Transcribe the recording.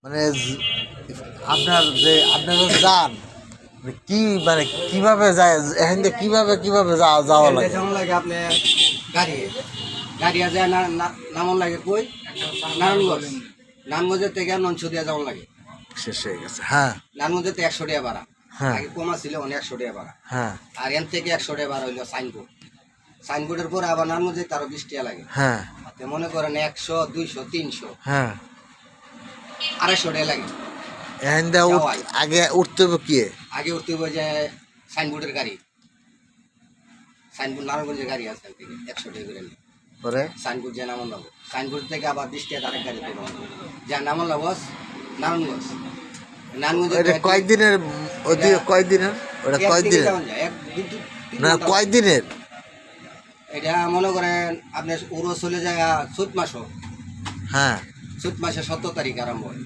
মানে আপনার যে আপনারা যান কি মানে কিভাবে যায় এখান থেকে কিভাবে যাওয়া লাগে? যেমন লাগে আপনি গাড়ি গাড়িয়া যায় নামন লাগে কই নারায়ণগঞ্জ। নারায়ণগঞ্জের থেকে ননসুদিয়া যাওয়ার লাগে। শেষ হয়ে গেছে। হ্যাঁ নারায়ণগঞ্জের থেকে 100 টাকা ভাড়া। হ্যাঁ আগে কমা ছিল, অনেক 100 টাকা ভাড়া। হ্যাঁ আর এন থেকে 100 টাকা ভাড়া হইলো সাইনবোর্ড। সাইনবোর্ডের পরে আবার নারায়ণগঞ্জে তারও 20 টাকা লাগে। হ্যাঁ তো মনে করেন 100, 200, 300, হ্যাঁ 250 টাকা লাগে। এখান থেকে যাওয়াই। আগে উঠতে হবে কি? আগে উঠতে হবে যে সাইনবোর্ডের গাড়ি, সাইনবোর্ড নারায়ণগঞ্জের গাড়ি আছে, 100 টাকা করে নেয়। পরে সাইনবোর্ড যে নামন লাগবো, সাইনবোর্ড থেকে আবার 20 টাকা আরেক গাড়ি দেবো যা নামন লাগবো নারায়ণগঞ্জ। এটা কয়দিনের কয়দিনের ওটা কয়দিনের না কয়দিনের? এটা মনে করেন আপনার ওরও চলে যায় চৈত মাসও, হ্যাঁ চৈত মাসে 17 তারিখ আরম্ভ হয়।